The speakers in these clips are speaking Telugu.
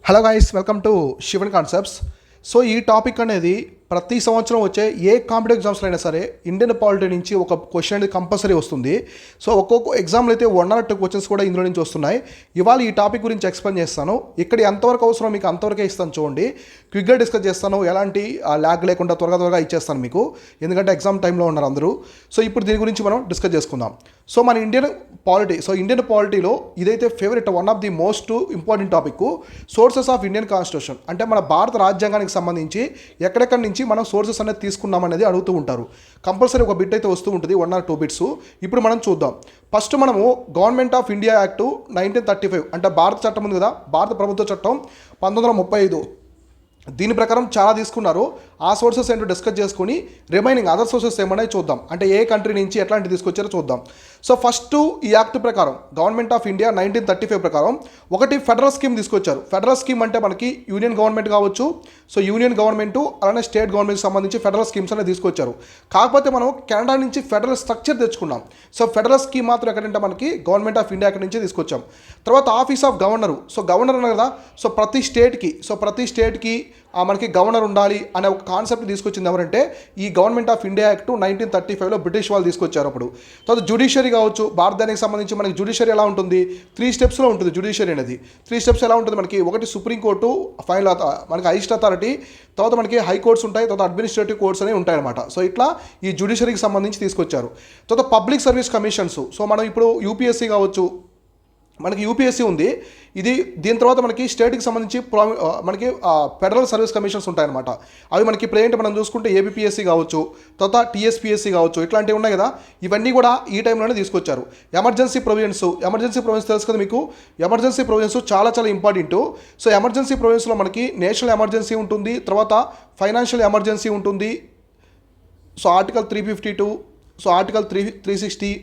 Hello guys, welcome to Shivan concepts. So ఈ టాపిక్ అనేది ప్రతి సంవత్సరం వచ్చే ఏ కాంపిటేటివ్ ఎగ్జామ్స్లో అయినా సరే ఇండియన్ పాలిటీ నుంచి ఒక క్వశ్చన్ అనేది కంపల్సరీ వస్తుంది. సో ఒక్కొక్క ఎగ్జామ్లో అయితే 1 or 2 క్వశ్చన్స్ కూడా ఇందులో నుంచి వస్తున్నాయి. ఇవాళ ఈ టాపిక్ గురించి ఎక్స్ప్లెయిన్ చేస్తాను. ఇక్కడ ఎంతవరకు అవసరం మీకు అంతవరకే ఇస్తాను చూడండి. క్విక్గా డిస్కస్ చేస్తాను, ఎలాంటి ల్యాగ్ లేకుండా త్వరగా ఇచ్చేస్తాను మీకు, ఎందుకంటే ఎగ్జామ్ టైంలో ఉన్నారు అందరూ. సో ఇప్పుడు దీని గురించి మనం డిస్కస్ చేసుకుందాం. సో మన ఇండియన్ పాలిటీలో ఇదైతే favourite, one of the most important topic, sources of Indian constitution. అంటే మన భారత రాజ్యాంగానికి సంబంధించి ఎక్కడెక్కడి నుంచి మనం సోర్సెస్ అనేది తీసుకున్నాం అనేది అడుగుతూ ఉంటారు. కంపల్సరీ ఒక బిట్ అయితే వస్తూ ఉంటుంది, 1 or 2 బిట్స్. ఇప్పుడు మనం చూద్దాం. ఫస్ట్ మనము గవర్నమెంట్ ఆఫ్ ఇండియా యాక్ట్ 1935, అంటే భారత చట్టం ఉంది కదా, భారత ప్రభుత్వ చట్టం 1935, దీని ప్రకారం చాలా తీసుకున్నారు. ఆ సోర్సెస్ ఏంటో డిస్కస్ చేసుకుని రిమైనింగ్ అదర్ సోర్సెస్ ఏమన్నా చూద్దాం, అంటే ఏ కంట్రీ నుంచి ఎట్లాంటి తీసుకొచ్చారో చూద్దాం. సో ఫస్ట్ ఈ యాక్ట్ ప్రకారం గవర్నమెంట్ ఆఫ్ ఇండియా 1935 ప్రకారం ఒకటి ఫెడరల్ స్కీమ్ తీసుకొచ్చారు. ఫెడరల్ స్కీమ్ అంటే మనకి యూనియన్ గవర్నమెంట్ కావచ్చు, సో యూనియన్ గవర్నమెంట్ అలానే స్టేట్ గవర్నమెంట్కి సంబంధించి ఫెడరల్ స్కీమ్స్ అనేది తీసుకొచ్చారు. కాకపోతే మనం కెనడా నుంచి ఫెడరల్ స్ట్రక్చర్ తెచ్చుకున్నాం. సో ఫెడరల్ స్కీమ్ మాత్రం ఎక్కడంటే మనకి గవర్నమెంట్ ఆఫ్ ఇండియా నుంచి తీసుకొచ్చాం. తర్వాత office of governor, so governor అన్నారు కదా, సో ప్రతి స్టేట్కి మనకి గవర్నర్ ఉండాలి అనే ఒక కాన్సెప్ట్ తీసుకొచ్చింది ఎవరంటే ఈ గవర్నమెంట్ ఆఫ్ ఇండియా యాక్ట్ 1935లో బ్రిటిష్ వాళ్ళు తీసుకొచ్చారు. అప్పుడు తర్వాత జ్యుడిషియరీ కావచ్చు, భారతదేశానికి సంబంధించి మనకి జ్యుడిషియరీ ఎలా ఉంటుంది, 3 స్టెప్స్లో ఉంటుంది. జ్యుడిషియరీ అనేది 3 స్టెప్స్ ఎలా ఉంటుంది మనకి, ఒకటి సుప్రీంకోర్టు, ఫైనల్ మనకి హైయెస్ట్ అథారిటీ, తర్వాత మనకి హైకోర్ట్స్ ఉంటాయి, తర్వాత అడ్మినిస్ట్రేటివ్ కోర్ట్స్ అనేవి ఉంటాయి అనమాట. సో ఇట్లా ఈ జ్యుడిషియరీకి సంబంధించి తీసుకొచ్చారు. తర్వాత పబ్లిక్ సర్వీస్ కమిషన్స్, సో మనం ఇప్పుడు యూపీఎస్సీ కావచ్చు, మనకి యూపీఎస్సీ ఉంది. దీని తర్వాత మనకి స్టేట్కి సంబంధించి మనకి ఫెడరల్ సర్వీస్ కమిషన్స్ ఉంటాయన్నమాట. అవి మనకి ఇప్పుడు ఏంటి మనం చూసుకుంటే ఏబిపిఎస్సీ కావచ్చు, తర్వాత టీఎస్పీఎస్సీ కావచ్చు, ఇట్లాంటివి ఉన్నాయి కదా, ఇవన్నీ కూడా ఈ టైంలోనే తీసుకొచ్చారు. ఎమర్జెన్సీ ప్రొవిజన్స్ తెలుసు కదా మీకు. ఎమర్జెన్సీ ప్రొవిజన్స్ చాలా ఇంపార్టెంట్. సో ఎమర్జెన్సీ ప్రొవిజన్స్లో మనకి నేషనల్ ఎమర్జెన్సీ ఉంటుంది, తర్వాత ఫైనాన్షియల్ ఎమర్జెన్సీ ఉంటుంది. సో ఆర్టికల్ 352, సో ఆర్టికల్ 360,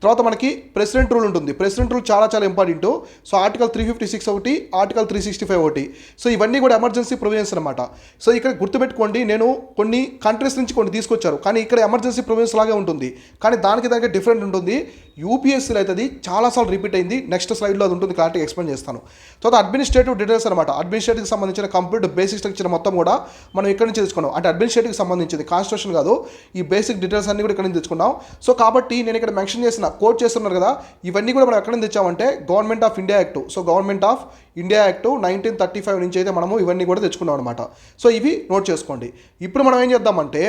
తర్వాత మనకి ప్రెసిడెంట్ రూల్ ఉంటుంది. ప్రెసిడెంట్ రూల్ చాలా ఇంపార్టెంట్. సో ఆర్టికల్ 356 ఒకటి, ఆర్టికల్ 365 ఒకటి. సో ఇవన్నీ కూడా ఎమర్జెన్సీ ప్రొవిజన్స్ అనమాట. సో ఇక్కడ గుర్తుపెట్టుకోండి, నేను కొన్ని కంట్రీస్ నుంచి కొన్ని తీసుకొచ్చారు, కానీ ఇక్కడ ఎమర్జెన్సీ ప్రొవిజన్స్ లాగే ఉంటుంది, కానీ దానికి డిఫరెంట్ ఉంటుంది. యూపీఎస్సీలో అయితే అది చాలాసార్లు రిపీట్ అయింది. నెక్స్ట్ స్లైడ్లో అది ఉంటుంది, క్లారిటీగా ఎక్స్ప్లెయిన్ చేస్తాను. తర్వాత అడ్మినిస్ట్రేటివ్ డీటెయిల్స్ అనమాట. అడ్మినిస్ట్రేటివ్కి సంబంధించిన కంప్లీట్ బేసిక్ స్ట్రక్చర్ మొత్తం కూడా మనం ఇక్కడ నుంచి తెచ్చుకున్నాం. అంటే అడ్మినిస్ట్రేటివ్కి సంబంధించింది, కాన్స్టిట్యూషన్ కాదు, ఈ బేసిక్ డీటెయిల్స్ అన్ని కూడా ఇక్కడ నుంచి తెచ్చుకున్నాం. సో కాబట్టి నేను ఇక్కడ మెన్షన్ చేసిన కోట్ చేస్తున్నారు కదా, ఇవన్నీ కూడా మనం ఎక్కడ నుంచి తెచ్చామంటే government of India act. So government of India act 1935 నుంచి అయితే మనము ఇవన్నీ కూడా తెచ్చుకున్నాం అనమాట. సో ఇవి నోట్ చేసుకోండి. ఇప్పుడు మనం ఏం చేద్దామంటే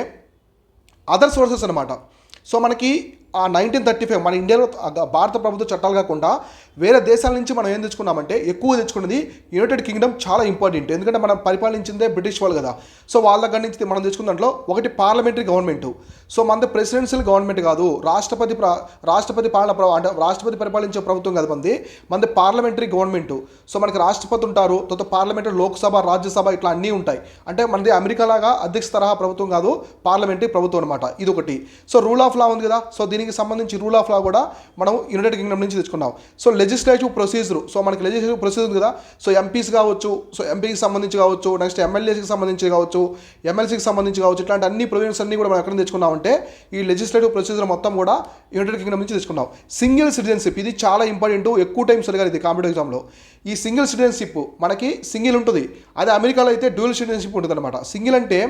అదర్ సోర్సెస్ అనమాట. సో మనకి ఆ 1935 మన ఇండియాలో భారత ప్రభుత్వ చట్టాలు కాకుండా వేరే దేశాల నుంచి మనం ఏం తెచ్చుకున్నామంటే ఎక్కువ తెచ్చుకున్నది యునైటెడ్ కింగ్డమ్. చాలా ఇంపార్టెంట్, ఎందుకంటే మనం పరిపాలించిందే బ్రిటిష్ వాళ్ళు కదా. సో వాళ్ళ దగ్గర నుంచి మనం తెచ్చుకున్న దాంట్లో ఒకటి పార్లమెంటరీ గవర్నమెంట్. సో మనది ప్రెసిడెన్షియల్ గవర్నమెంట్ కాదు, రాష్ట్రపతి పాలన, అంటే రాష్ట్రపతి పరిపాలించే ప్రభుత్వం కాదు మనది పార్లమెంటరీ గవర్నమెంట్. సో మనకి రాష్ట్రపతి ఉంటారు, తర్వాత పార్లమెంటరీ, లోక్సభ, రాజ్యసభ, ఇట్లా అన్నీ ఉంటాయి. అంటే మనది అమెరికా లాగా అధ్యక్ష తరహా ప్రభుత్వం కాదు, పార్లమెంటరీ ప్రభుత్వం అనమాట. ఇది ఒకటి. సో రూల్ ఆఫ్ లా ఉంది కదా, సో దీనికి సంబంధించి రూల్ ఆఫ్ లా కూడా మనం యునైటెడ్ కింగ్డమ్ నుంచి తెచ్చుకున్నాం. సో లెజిస్లేటివ్ ప్రొసీజర్, సో మనకి లెజిస్లేటివ్ ప్రొసీజర్ కదా, సో ఎంపీస్ కావచ్చు, సో ఎంపీకి సంబంధించి కావచ్చు, నెక్స్ట్ ఎమ్మెల్యేకి సంబంధించి కావచ్చు, ఎమ్మెల్సీకి సంబంధించి కావచ్చు, ఇట్లాంటి అన్ని ప్రొవిజన్స్ అన్ని కూడా మనం ఎక్కడ తెచ్చుకున్నామంటే ఈ లెజిస్లేటివ్ ప్రొసీజర్ మొత్తం కూడా యునైటెడ్ కింగ్డమ్ నుంచి తెచ్చుకున్నాం. సింగిల్ సిటిజన్షిప్, ఇది చాలా ఇంపార్టెంట్, ఎక్కువ టైం సరిగా ఇది కాంపిటేటివ్ ఎగ్జామ్లో. ఈ సింగిల్ సిటిజన్షిప్ మనకి సింగిల్ ఉంటుంది, అదే అమెరికాలో అయితే డ్యూయల్ సిటిజన్షిప్ ఉంటుంది అనమాట. సింగిల్ అంటే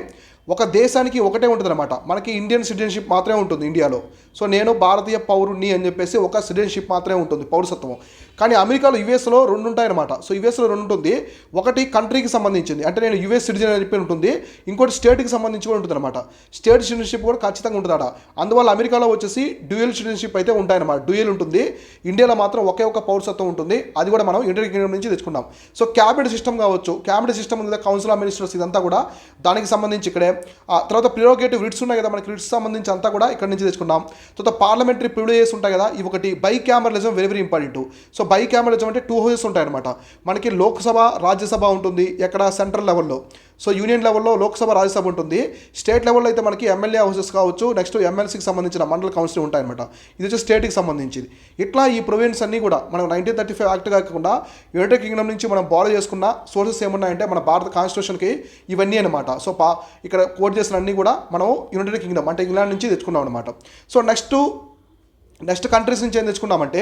ఒక దేశానికి ఒకటే ఉంటుంది అనమాట. మనకి ఇండియన్ సిటిజన్షిప్ మాత్రమే ఉంటుంది ఇండియాలో. సో నేను భారతీయ పౌరుణ్ణి అని చెప్పేసి ఒక సిటిజన్షిప్ మాత్రమే ఉంటుంది, పౌరసత్వం. కానీ అమెరికాలో యుఎస్లో 2 ఉంటాయన్నమాట. సో యుఎస్లో 2 ఉంటుంది, ఒకటి కంట్రీకి సంబంధించింది, అంటే నేను యుఎస్ సిటిజన్ అని చెప్పి ఉంటుంది, ఇంకోటి స్టేట్కి సంబంధించి కూడా ఉంటుంది అనమాట. స్టేట్ సిటిజన్షిప్ కూడా ఖచ్చితంగా ఉంటుంది. అందువల్ల అమెరికాలో వచ్చేసి డ్యూయల్ సిటిజన్షిప్ అయితే ఉంటాయన్నమాట, డ్యూయల్ ఉంటుంది. ఇండియాలో మాత్రం ఒకే ఒక పౌరసత్వం ఉంటుంది, అది కూడా మనం యునైటెడ్ కింగ్డమ్ నుంచి తెచ్చుకున్నాం. సో క్యాబినెట్ సిస్టమ్ కావచ్చు, క్యాబినెట్ సిస్టమ్ ఉంది కదా, కౌన్సిల్ ఆఫ్ మినిస్టర్స్, ఇదంతా కూడా దానికి సంబంధించి ఇక్కడే. తర్వాత ప్రిరోగేటివ్ రిట్స్ ఉన్నాయి కదా, మనకి రిట్స్ సంబంధించి అంతా కూడా ఇక్కడ నుంచి తెచ్చుకున్నాం. తర్వాత పార్లమెంటరీ ప్రివిలేజెస్ ఉంటాయి కదా, ఇవి ఒకటి. Bicameralism very important. So bicameralism అంటే 2 హౌసెస్ ఉంటాయి అనమాట. మనకి లోక్సభ, రాజ్యసభ ఉంటుంది ఎక్కడ, సెంట్రల్ లెవెల్లో. సో యూనియన్ లెవెల్లో లోక్సభ, రాజ్యసభ ఉంటుంది. స్టేట్ లెవెల్లో అయితే మనకి ఎమ్మెల్యే హౌసెస్ కావచ్చు, నెక్స్ట్ ఎమ్మెల్సీకి సంబంధించిన మండల కౌన్సిల్ ఉంటాయన్నమాట. ఇది వచ్చి స్టేట్కి సంబంధించింది. ఇట్లా ఈ ప్రొవిజన్స్ అన్నీ కూడా మనం 1935 యాక్ట్ కాకుండా యునైటెడ్ కింగ్డమ్ నుంచి మనం బాలో చేసుకున్న సోర్సెస్ ఏమున్నాయంటే మన భారత కాన్స్టిట్యూషన్కి ఇవన్నీ అనమాట. సో ఇక్కడ కోట్ చేసిన అన్నీ కూడా మనం యునైటెడ్ కింగ్డమ్ అంటే ఇంగ్లాండ్ నుంచి తెచ్చుకున్నాం అనమాట. సో నెక్స్ట్ నెక్స్ట్ కంట్రీస్ నుంచి ఏం తెచ్చుకున్నామంటే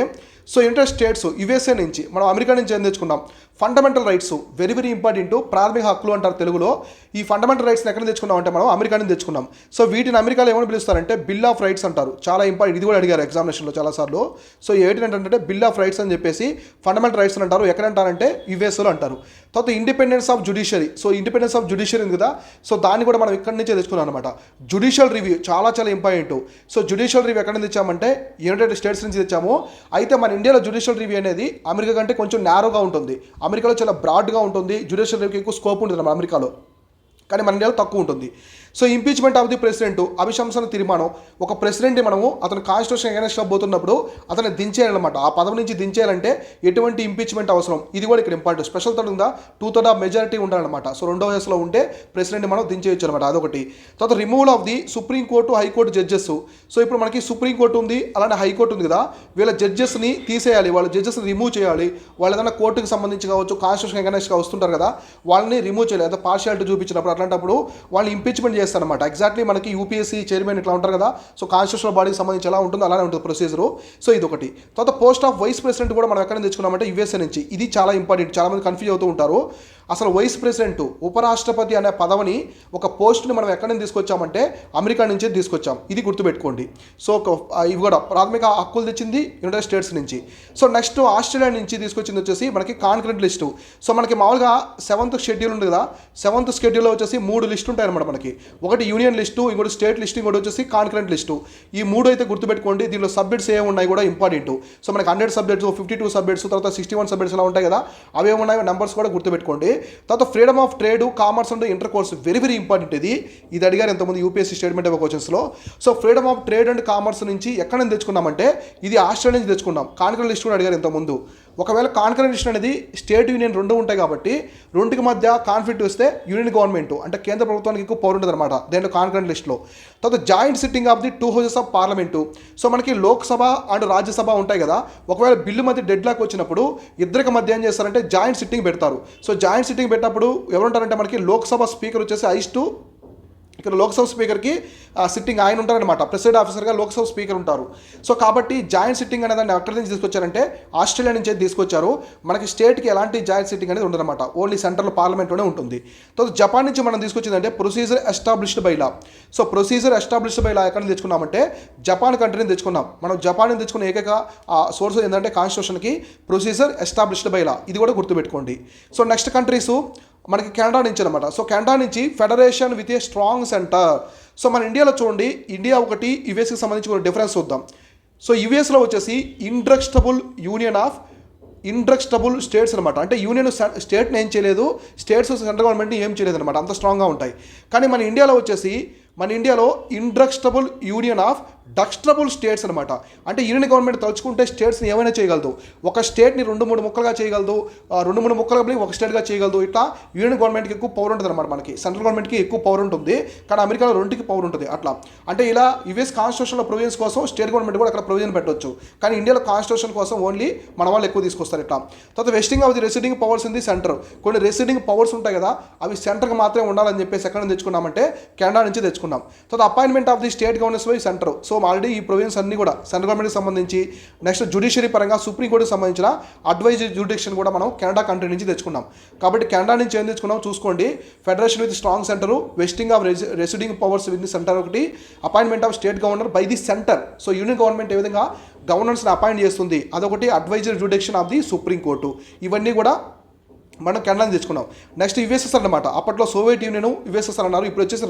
సో యునైటెడ్ స్టేట్స్ యుఎస్ఏ నుంచి మనం అమెరికా నుంచి ఏం తెచ్చుకున్నాం fundamental rights very very important ప్రాథమిక హక్కులు అంటారు తెలుగులో. ఈ ఫండమెంటల్ రైట్స్ని ఎక్కడ తెచ్చుకున్నాం అంటే మనం అమెరికా నుంచి తెచ్చుకున్నాం. సో వీటిని అమెరికాలో ఏమని పిలుస్తారంటే బిల్ ఆఫ్ రైట్స్ అంటారు. చాలా ఇంపార్టెంట్, ఇది కూడా అడిగారు ఎగ్జామినేషన్లో చాలాసార్లు. సో ఏంటంటే బిల్ ఆఫ్ రైట్స్ అని చెప్పేసి ఫండమెంటల్ రైట్స్ అని అంటారు. ఎక్కడ అంటారంటే యుఎస్ఏలో అంటారు. తర్వాత independence of judiciary. So independence of judiciary ఉంది కదా, సో దాన్ని కూడా మనం ఇక్కడి నుంచే తెచ్చుకున్నాం అనమాట. జ్యుడిషియల్ రివ్యూ చాలా చాలా ఇంపార్టెంట్. సో జ్యుడిషియల్ రివ్యూ ఎక్కడ నుంచి తెచ్చామంటే యునైటెడ్ స్టేట్స్ నుంచి తెచ్చాము. అయితే మన ఇండియాలో జ్యుడిషియల్ రివ్యూ అనేది అమెరికా కంటే కొంచెం నేరోగా ఉంటుంది. అమెరికాలో చాలా బ్రాడ్గా ఉంటుంది, జ్యుడిషియల్ రివ్యూకి ఎక్కువ స్కోప్ ఉంటుంది అమెరికాలో, కానీ మన ఇండియాలో తక్కువ ఉంటుంది. So impeachment of the president, అభిశంసన తీర్మానం. ఒక ప్రెసిడెంట్ని మనము అతను కాన్స్టిట్యూషన్ అగైనెస్ట్ పోతున్నప్పుడు అతన్ని దించేయాలన్నమాట. ఆ పదవి నుంచి దించేయాలంటే ఎటువంటి ఇంపీచ్మెంట్ అవసరం, ఇది కూడా ఇక్కడ ఇంపార్టెంట్. స్పెషల్ థర్డ్ ఉందా, 2/3 మెజారిటీ ఉండాలన్నమాట. సో 2వ వయసులో ఉంటే ప్రెసిడెంట్ని మనం దించేయచ్చు అనమాట, అదొకటి. తర్వాత removal of the supreme court high court judges. So ఇప్పుడు మనకి సుప్రీం కోర్టు ఉంది, అలానే హైకోర్టు ఉంది కదా, వీళ్ళ జడ్జెస్ని తీసేయాలి, వాళ్ళ జడ్జెస్ని రిమూవ్ చేయాలి. వాళ్ళు ఏదైనా కోర్టుకి సంబంధించి కావచ్చు, కాన్స్టిట్యూషన్ అగైనెస్ట్గా వస్తుంటారు కదా, వాళ్ళని రిమూవ్ చేయాలి. అదే పార్షియాలిటీ చూపించినప్పుడు అట్లాంటప్పుడు వాళ్ళని ఇంపీచ్మెంట్ చేస్తారనమాట. ఎగ్జాక్ట్లీ మనకి యూపీఎస్సీ చైర్మన్ ఇట్లా ఉంటారు కదా, సో కాన్స్టిట్యూషనల్ బాడీకి సంబంధించి ఎలా ఉంటుందో అలానే ఉంటుంది ప్రొసీజరు. సో ఇది ఒకటి. తర్వాత పోస్ట్ ఆఫ్ వైస్ ప్రెసిడెంట్ కూడా మనం ఎక్కడ నుంచి తెచ్చుకున్నామంటే యుఎస్ఏ నుంచి. ఇది చాలా ఇంపార్టెంట్, చాలామంది కన్ఫ్యూజ్ అవుతూ ఉంటారు. అసలు వైస్ ప్రెసిడెంట్ ఉపరాష్ట్రపతి అనే పదవిని ఒక పోస్ట్ని మనం ఎక్కడి నుంచి తీసుకొచ్చామంటే అమెరికా నుంచే తీసుకొచ్చాం, ఇది గుర్తుపెట్టుకోండి. సో ఇవి కూడా ప్రాథమిక హక్కులు తెచ్చింది యునైటెడ్ స్టేట్స్ నుంచి. సో నెక్స్ట్ ఆస్ట్రేలియా నుంచి తీసుకొచ్చింది వచ్చేసి మనకి కాన్కరెంట్ లిస్టు. సో మనకి మామూలుగా 7th షెడ్యూల్ ఉంది కదా, 7th షెడ్యూల్లో వచ్చేసి 3 లిస్టు ఉంటాయి అనమాట మనకి. ఒకటి యూనియన్ లిస్టు, ఇంకోటి స్టేట్ లిస్టు, ఇంకోటి వచ్చేసి కాన్కరెంట్ లిస్టు. ఈ 3 అయితే గుర్తుపెట్టుకోండి. దీనిలో సబ్జెక్ట్స్ ఏమి ఉన్నాయి కూడా ఇంపార్టెంట్. సో మనకి 100 సబ్జెక్ట్స్, 52 సబ్జెక్ట్స్, తర్వాత 61 సబ్జెక్ట్స్ ఇలా ఉంటాయి కదా, అవి ఏమున్నాయో నెంబర్స్ కూడా గుర్తుపెట్టుకోండి. తర్వాత freedom of trade, commerce and intercourse very very important. ఇది అడిగారు ఎంతమంది యూపీఎస్సీ స్టేట్మెంట్ ఆఫ్ క్వశ్చన్స్లో. So freedom of trade and commerce నుంచి ఎక్కడ నుంచి తెచ్చుకున్నామంటే ఇది ఆస్ట్రేలియా నుంచి తెచ్చుకున్నాం. కాన్కరెంట్ లిస్ట్ కూడా అడిగారు ఇంతకుముందు. ఒకవేళ కాన్కరెంట్ లిస్ట్ అనేది స్టేట్ యూనియన్ 2 ఉంటాయి కాబట్టి 2కి మధ్య కాన్ఫ్లిక్ట్ వస్తే యూనియన్ గవర్నమెంట్ అంటే కేంద్ర ప్రభుత్వానికి ఎక్కువ పవర్ ఉంటుంది అనమాట దేంట్లో కాన్కరెంట్ లిస్ట్లో. తర్వాత joint sitting of the 2 houses of parliament. So మనకి లోక్సభ అండ్ రాజ్యసభ ఉంటాయి కదా, ఒకవేళ బిల్లు మధ్య డెడ్ లాక్ వచ్చినప్పుడు ఇద్దరికి మధ్య ఏం చేస్తారంటే జాయింట్ సిట్టింగ్ పెడతారు. సో జాయింట్ సిట్టింగ్ పెట్టినప్పుడు ఎవరుంటారంటే మనకి లోక్సభ స్పీకర్ వచ్చేసి ఐస్2, ఇక్కడ లోక్సభ స్పీకర్కి సిట్టింగ్ ఆయన ఉంటారనమాట, ప్రెసిడెంట్ ఆఫీసర్గా లోక్సభ స్పీకర్ ఉంటారు. సో కాబట్టి జాయింట్ సిట్టింగ్ అనేది దాన్ని ఎక్కడి నుంచి తీసుకొచ్చారంటే ఆస్ట్రేలియా నుంచి తీసుకొచ్చారు. మనకి స్టేట్కి ఎలాంటి జాయింట్ సిట్టింగ్ అనేది ఉండదన్నమాట, ఓన్లీ సెంట్రల్ పార్లమెంట్లోనే ఉంటుంది. తర్వాత జపాన్ నుంచి మనం తీసుకొచ్చిందంటే procedure established by law. So procedure established by law ఎక్కడ నుంచి తెచ్చుకున్నామంటే జపాన్ కంట్రీని తెచ్చుకున్నాం. మనం జపాన్ నుంచి తెచ్చుకున్న ఏకైక సోర్స్ ఏంటంటే కాన్స్టిట్యూషన్కి ప్రొసీజర్ ఎస్టాబ్లిష్డ్ బై లా, ఇది కూడా గుర్తుపెట్టుకోండి. సో నెక్స్ట్ కంట్రీస్ మనకి కెనడా నుంచి అనమాట. సో కెనడా నుంచి federation with a strong centre. So మన ఇండియాలో చూడండి, ఇండియా ఒకటి, యుఎస్కి సంబంధించి ఒక డిఫరెన్స్ చూద్దాం. సో యుఎస్లో వచ్చేసి ఇండ్రక్స్టబుల్ యూనియన్ ఆఫ్ ఇండ్రక్స్టబుల్ స్టేట్స్ అనమాట. అంటే యూనియన్ స్టేట్ని ఏం చేయలేదు, స్టేట్స్ సెంట్రల్ గవర్నమెంట్ని ఏం చేయలేదు అనమాట, అంత స్ట్రాంగ్గా ఉంటాయి. కానీ మన ఇండియాలో వచ్చేసి ఇండ్రక్స్టబుల్ యూనియన్ ఆఫ్ డక్స్టబుల్ స్టేట్స్ అనమాట. అంటే యూనియన్ గవర్నమెంట్ తలుచుకుంటే స్టేట్స్ని ఏమైనా చేయగలదు. ఒక స్టేట్ని 2-3 ముక్కలుగా చేయగలదు, 2-3 ముక్కలుగా ఒక స్టేట్గా చేయగలదు. ఇట్లా యూనియన్ గవర్నమెంట్కి ఎక్కువ పవర్ ఉంటుంది అనమాట. మనకి సెంట్రల్ గవర్నమెంట్కి ఎక్కువ పవర్ ఉంటుంది, కానీ అమెరికాలో 2కి పవర్ ఉంటుంది. అట్లా అంటే ఇలా యుఎస్ కాన్స్టిట్యూషన్లో ప్రొవిజన్స్ కోసం స్టేట్ గవర్నమెంట్ కూడా అక్కడ ప్రొవిజన్ పెట్టవచ్చు, కానీ ఇండియాలో కాన్స్టిట్యూషన్ కోసం ఓన్లీ మన వాళ్ళు ఎక్కువ తీసుకొస్తారు. ఇట్లా తర్వాత vesting of the residing powers in the centre. కొన్ని రెసిడింగ్ పవర్స్ ఉంటాయి కదా, అవి సెంటర్కి మాత్రమే ఉండాలని చెప్పేసి ఎక్కడ నుంచి తెచ్చుకున్నామంటే కెనడా నుంచి తెచ్చుకున్నాం. తర్వాత appointment of the state governors by centre. So already ఈ ప్రొవిజన్స్ అన్ని కూడా సెంట్రల్ గవర్నమెంట్కి సంబంధించి. నెక్స్ట్ జ్యుడిషియరీ పరంగా సుప్రీంకోర్టుకి సంబంధించిన అడ్వైజరీ జ్యుడిక్షన్ కూడా మనం కెనడా కంట్రీ నుంచి తెచ్చుకున్నాం. కాబట్టి కెనడా నుంచి ఏం తెచ్చుకున్నాం చూసుకోండి. Federation with strong centre, vesting of residing powers with the centre ఒకటి, appointment of state governor by the centre. So union government ఏ విధంగా గవర్నర్స్ని అపాయింట్ చేస్తుంది అదొకటి, advisory jurisdiction of the Supreme Court. ఇవన్నీ కూడా మనం కెనడా తెచ్చుకున్నాం. నెక్స్ట్ యుఎస్ఎస్ఆర్ అనమాట. అప్పట్లో సోవియట్ యూనియన్ యుఎస్ఎస్ఆర్ అన్నారు, ఇప్పుడు వచ్చేసి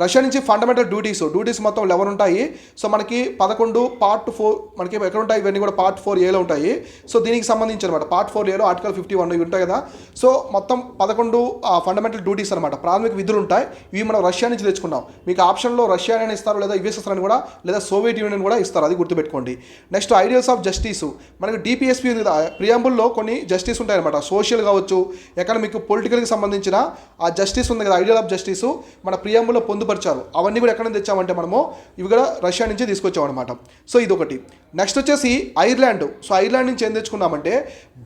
రష్యా నుంచి ఫండమెంటల్ డ్యూటీస్ మొత్తం 11 ఉంటాయి. సో మనకి 11 పార్ట్ 4 మనకి ఎక్కడ ఉంటాయి, ఇవన్నీ కూడా పార్ట్ 4A ఉంటాయి. సో దీనికి సంబంధించి అనమాట పార్ట్ 4A ఆర్టికల్ 51 ఇవి ఉంటాయి కదా. సో మొత్తం 11 ఫండమెంటల్ డ్యూటీస్ అనమాట, ప్రాథమిక విధులు ఉంటాయి. ఇవి మనం రష్యా నుంచి తెచ్చుకున్నాం. మీకు ఆప్షన్లో రష్యా అని ఇస్తారు, లేదా యుఎస్ఎస్ఆర్ అని కూడా, లేదా సోవియట్ యూనియన్ కూడా ఇస్తారు, అది గుర్తుపెట్టుకోండి. Next ideals of justice. మనకి డిపిఎస్పీ ఉంది కదా, ప్రియాంబుల్లో కొన్ని జస్టిస్ ఉంటాయి అనమాట, సోషల్ కావచ్చు, చదవచ్చు. ఎకనామిక్ పొలిటికల్కి సంబంధించిన ఆ జస్టిస్ ఉంది కదా, ఐడియల్ ఆఫ్ జస్టిస్ మన ప్రియంబుల్లో పొందుపరిచారు. అవన్నీ కూడా ఎక్కడ నుంచి తెచ్చామంటే మనము ఇవి కూడా రష్యా నుంచి తీసుకొచ్చామన్నమాట. సో ఇదొకటి. నెక్స్ట్ వచ్చేసి ఐర్లాండ్. సో ఐర్లాండ్ నుంచి ఏం తెచ్చుకున్నామంటే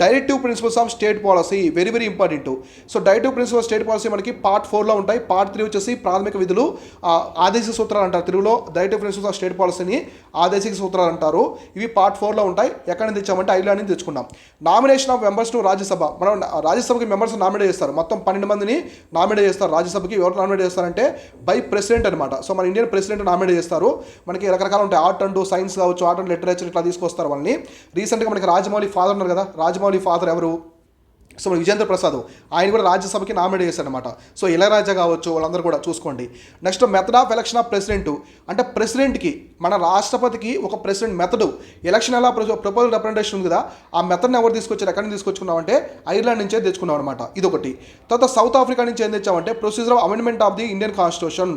directive principles of state policy, very very important. So directive principle of state policy మనకి పార్ట్ 4లో ఉంటాయి. పార్ట్ 3 వచ్చేసి ప్రాథమిక విధులు, ఆదేశిక సూత్రాలు అంటారు తెలుగులో. డైరెక్టివ్ ప్రిన్సిపల్స్ ఆఫ్ స్టేట్ పాలసీని ఆదేశిక సూత్రాలు అంటారు. ఇవి పార్ట్ 4లో ఉంటాయి. ఎక్కడ నుంచి తెచ్చామంటే ఐర్లాండ్ నుంచి తెచ్చుకున్నాం. Nomination of members to Rajya Sabha. మనం రాజ్యసభకి మెంబర్స్ నామినేట్ చేస్తారు. మొత్తం 12 మందిని నామినేట్ చేస్తారు రాజ్యసభకి. ఎవరు నామినేట్ చేస్తారంటే బై ప్రెసిడెంట్ అనమాట. సో మన ఇండియన్ ప్రెసిడెంట్ నామినేట్ చేస్తారు. మనకి రకరకాలు ఉంటాయి. ఆర్ట్ అండ్ సైన్స్ కావచ్చు, ఆర్ట్ అండ్ లిటరేచర్ ఇట్లా తీసుకొస్తారు వాళ్ళని. రీసెంట్గా మనకి రాజమౌళి ఫాదర్ ఉన్నారు కదా, రాజమౌళి ఫాదర్ ఎవరు? సో విజేంద్ర ప్రసాద్, ఆయన కూడా రాజ్యసభకి నామినేట్ చేశారనమాట. సో ఇళయరాజా కావచ్చు, వాళ్ళందరూ కూడా చూసుకోండి. Next method of election of president. అంటే ప్రెసిడెంట్కి, మన రాష్ట్రపతికి ఒక ప్రెసిడెంట్ మెథడ్, ఎలక్షన్ ఎలా ప్రపోజల్ రిప్రజెంటేషన్ ఉంది కదా, ఆ మెథడ్ని ఎవరు తీసుకొచ్చారు, ఎక్కడి నుంచి తీసుకొచ్చుకున్నామంటే ఐర్లాండ్ నుంచే తెచ్చుకున్నాం అనమాట. ఇదొకటి. తర్వాత సౌత్ ఆఫ్రికా నుంచి ఏం తెచ్చామంటే procedure of amendment of the Indian constitution.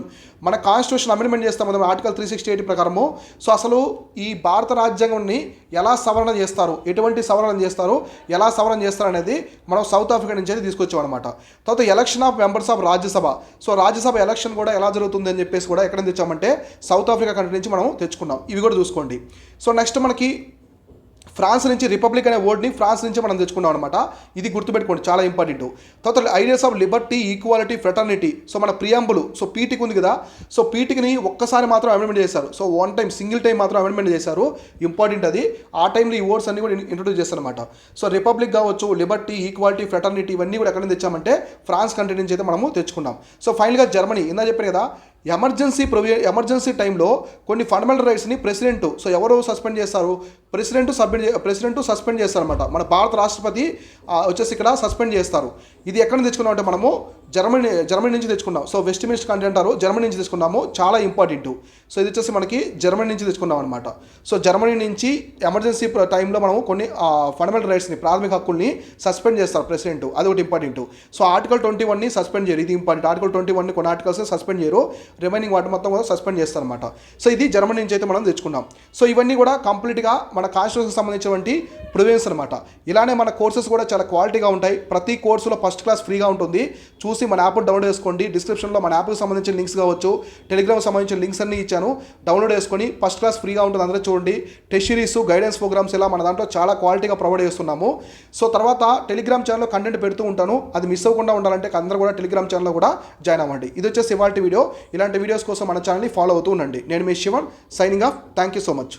మన కాన్స్టిట్యూషన్ అమెండ్మెంట్ చేస్తాం కదా ఆర్టికల్ 368 ప్రకారము. సో అసలు ఈ భారత రాజ్యాంగాన్ని ఎలా సవరణ చేస్తారు, ఎటువంటి సవరణ చేస్తారు, ఎలా సవరణ చేస్తారు అనేది మనం సౌత్ ఆఫ్రికా నుంచి అయితే తీసుకొచ్చాం అనమాట. తర్వాత election of members of Rajya Sabha. So Rajya Sabha election కూడా ఎలా జరుగుతుంది అని చెప్పేసి కూడా ఎక్కడ తెచ్చామంటే సౌత్ ఆఫ్రికా కంట్రీ నుంచి మనం తెచ్చుకున్నాం. ఇవి కూడా చూసుకోండి. సో నెక్స్ట్ మనకి ఫ్రాన్స్ నుంచి రిపబ్లిక్ అనే వర్డ్ని ఫ్రాన్స్ నుంచి మనం తెచ్చుకున్నాం అనమాట. ఇది గుర్తుపెట్టుకోండి, చాలా ఇంపార్టెంట్. తర్వాత ideas of Liberty, equality, fraternity. So మన ప్రియాంబుల్, సో పీటికి ఉంది కదా, సో పీటికిని ఒక్కసారి మాత్రం అమెండ్మెంట్ చేశారు. So one time, single time మాత్రం అమెండ్మెంట్ చేశారు. ఇంపార్టెంట్ అది. ఆ టైంలో ఈ వర్డ్స్ అన్ని కూడా ఇంట్రొడ్యూస్ చేస్తారు అనమాట. సో రిపబ్లిక్ కావచ్చు, లిబర్టీ, ఈక్వాలిటీ, ఫ్రెటర్నిటీ ఇవన్నీ కూడా ఎక్కడ నుంచి తెచ్చామంటే ఫ్రాన్స్ కంట్రీ నుంచి అయితే మనము తెచ్చుకున్నాం. సో ఫైనల్గా జర్మనీ. ఇందా చెప్పాను కదా, ఎమర్జెన్సీ టైంలో కొన్ని ఫండమెంటల్ రైట్స్ని ప్రెసిడెంట్, సో ఎవరు సస్పెండ్ చేస్తారు, ప్రెసిడెంట్ సస్పెండ్ చేస్తారనమాట. మన భారత రాష్ట్రపతి వచ్చేసి ఇక్కడ సస్పెండ్ చేస్తారు. ఇది ఎక్కడ తెచ్చుకున్నాం అంటే మనము జర్మనీ నుంచి తెచ్చుకున్నాం. సో వెస్ట్ మినిస్టర్ కంట్రీ అంటారు, జర్మనీ నుంచి తెచ్చుకున్నాము. చాలా ఇంపార్టెంట్. సో ఇది వచ్చేసి మనకి జర్మనీ నుంచి తెచ్చుకున్నాం అనమాట. సో జర్మనీ నుంచి ఎమర్జెన్సీ టైంలో మనము కొన్ని ఫండమెంటల్ రైట్స్ని, ప్రాథమిక హక్కుల్ని సస్పెండ్ చేస్తారు ప్రెసిడెంట్. అది ఒకటి ఇంపార్టెంట్. సో ఆర్టికల్ 21ని సస్పెండ్ చేయరు. ఇది ఇంపార్టెంట్. ఆర్టికల్ 21ని కొన్ని ఆర్టికల్స్ సస్పెండ్ చేయరు, రిమైనింగ్ వాటి మొత్తం కూడా సస్పెండ్ చేస్తారు అనమాట. సో ఇది జర్మనీ నుంచి అయితే మనం తెచ్చుకున్నాం. సో ఇవన్నీ కూడా కంప్లీట్గా మన కాన్స్టిట్యూషన్కి సంబంధించినటువంటి ప్రొవిజన్స్ అనమాట. ఇలానే మన కోర్సెస్ కూడా చాలా క్వాలిటీగా ఉంటాయి. ప్రతి కోర్సులో ఫస్ట్ క్లాస్ ఫ్రీగా ఉంటుంది. చూసి మన యాప్ డౌన్లోడ్ చేసుకోండి. డిస్క్రిప్షన్లో మన యాప్కి సంబంధించిన లింక్స్ కావచ్చు, టెలిగ్రామ్కి సంబంధించిన లింక్స్ అన్ని ఇచ్చాను. డౌన్లోడ్ చేసుకొని ఫస్ట్ క్లాస్ ఫ్రీగా ఉంటుంది. అందరూ చూడండి. టెస్ట్ సిరీస్, గైడెన్స్ ప్రోగ్రామ్స్ ఇలా మన దాంట్లో చాలా క్వాలిటీగా ప్రొవైడ్ చేస్తున్నాము. సో తర్వాత టెలిగ్రామ్ ఛానల్లో కంటెంట్ పెడుతూ ఉంటాను. అది మిస్ అవ్వకుండా ఉండాలంటే అందరూ కూడా టెలిగ్రామ్ ఛానల్లో కూడా జాయిన్ అవ్వండి. ఇది వచ్చేసి ఇవాల్టి వీడియో. ఇలాంటి వీడియోస్ కోసం మన ఛానల్ని ఫాలో అవుతూ ఉండండి. నేను మీ Shivan, signing off. Thank you so much.